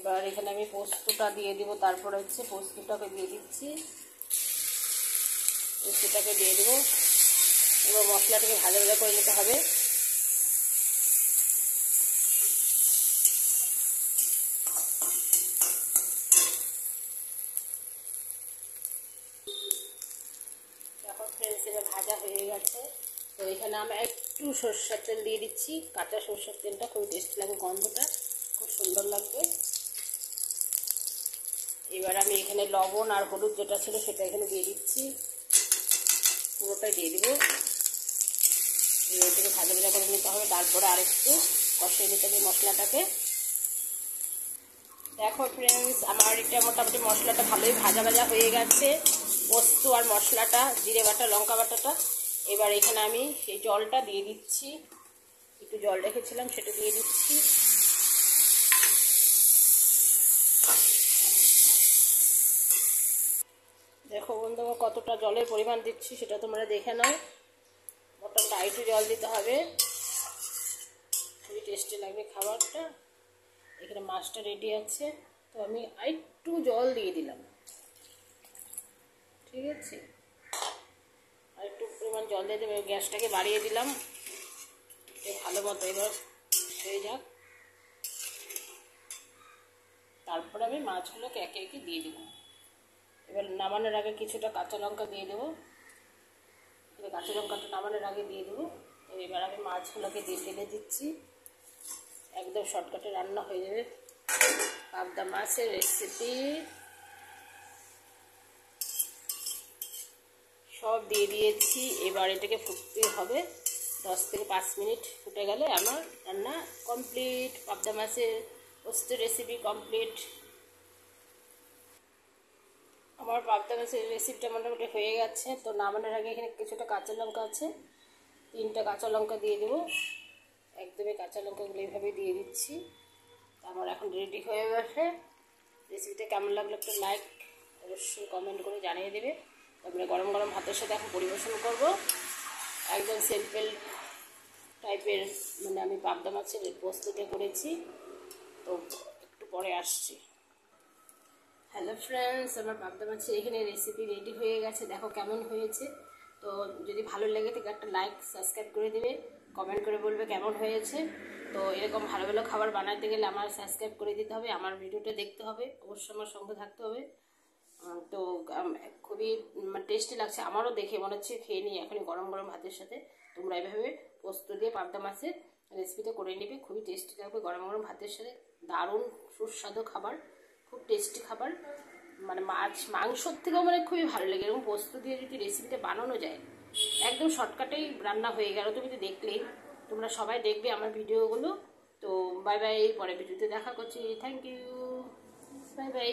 এবার এখানে আমি পোস্তটা দিয়ে দিব, তারপরে হচ্ছে পোস্তটাকে দিয়ে দিচ্ছি, পোস্তটাকে দিয়ে দেবো। এবার মশলাটাকে ভাজা ভাজা করে নিতে হবে। এখন ফ্রেন্ডস এবার ভাজা হয়ে গেছে। তো এখানে আমি একটু সরষের তেল দিয়ে দিচ্ছি, কাঁচা সরষের তেলটা খুব টেস্টি লাগবে, গন্ধটা খুব সুন্দর লাগবে। এবার আমি এখানে লবণ আর হলুদ যেটা ছিল সেটা এখানে দিয়ে দিচ্ছি, পুরোটাই দিয়ে দিব। এটাকে ভাজা ভাজা করে নিতে হবে, তারপরে আরেকটু কষিয়ে নিতে হবে মশলাটাকে। দেখো ফ্রেন্ডস, আমার এটা মোটামুটি মশলাটা ভালোই ভাজা ভাজা হয়ে গেছে, পোস্ত আর মশলাটা, জিরে বাটা লঙ্কা বাটাটা। এবার এখানে আমি সেই জলটা দিয়ে দিচ্ছি, একটু জল রেখেছিলাম সেটা দিয়ে দিচ্ছি। দেখো বন্ধুরা কতটা জলের পরিমাণ দিচ্ছি সেটা তোমরা দেখে নাও। মোটামুটি আরেকটু জল দিতে হবে, খুবই টেস্টি লাগবে খাবারটা। এখানে মাছটা রেডি আছে, তো আমি আরেকটু জল দিয়ে দিলাম, ঠিক আছে। আরেকটু পরিমাণ জল দিয়ে দেবে, গ্যাসটাকে বাড়িয়ে দিলাম, ভালো মতো এবার হয়ে যাক। তারপরে আমি মাছগুলোকে একে একে দিয়ে দেবো। এবার নামানোর আগে কিছুটা কাঁচা লঙ্কা দিয়ে দেবো, এবার কাঁচা লঙ্কাটা নামানোর আগে দিয়ে দেবো। এবার আমি মাছগুলোকে দিয়ে ঢেলে দিচ্ছি, একদম শর্টকাটে রান্না হয়ে যাবে পাবদা মাছের রেসিপি। সব দিয়ে দিয়েছি, এবার এটাকে ফুটতে হবে 10 থেকে 5 মিনিট। ফুটে গেলে আমার রান্না কমপ্লিট, পাবদা মাছের পোস্ত রেসিপি কমপ্লিট। আমার পাবদা মাছের রেসিপিটা মোটামুটি হয়ে গেছে। তো নামানোর আগে এখানে কিছুটা কাঁচা লঙ্কা আছে, 3টা কাঁচা লঙ্কা দিয়ে দেবো, একদমই কাঁচা লঙ্কাগুলো এইভাবে দিয়ে দিচ্ছি। আমার এখন রেডি হয়ে গেছে। রেসিপিটা কেমন লাগলো একটু লাইক অবশ্যই কমেন্ট করে জানিয়ে দেবে। তারপরে গরম গরম ভাতের সাথে এখন পরিবেশন করব। একদম সিম্পল টাইপের, মানে আমি পাবদা মাছের পোস্তটা করেছি। তো একটু পরে আসছি। হ্যালো ফ্রেন্ডস, আমার পাবদা মাছের এখানে রেসিপি রেডি হয়ে গেছে, দেখো কেমন হয়েছে। তো যদি ভালো লেগে থাকে একটা লাইক সাবস্ক্রাইব করে দেবে, কমেন্ট করে বলবে কেমন হয়েছে। তো এরকম ভালো ভালো খাবার বানাতে গেলে আমার সাবস্ক্রাইব করে দিতে হবে, আমার ভিডিওটা দেখতে হবে, অবশ্যই আমার সঙ্গে থাকতে হবে। তো খুবই টেস্টি লাগছে, আমারও দেখে মনে হচ্ছে খেয়ে নিই এখনই গরম গরম ভাতের সাথে। তোমরা এভাবে পোস্ত দিয়ে পাবদা মাছের রেসিপিটা করে নেবে, খুবই টেস্টি লাগবে গরম গরম ভাতের সাথে। দারুণ সুস্বাদু খাবার, খুব টেস্টি খাবার, মানে মাংসর থেকেও মানে খুবই ভালো লাগে। এরকম পোস্ত দিয়ে যদি রেসিপিটা বানানো যায়, একদম শর্টকাটেই রান্না হয়ে গেল। তুমি তো দেখলেই, তোমরা সবাই দেখবে আমার ভিডিওগুলো। তো বাই বাই, পরে ভিডিওতে দেখা করছি। Thank you, bye by.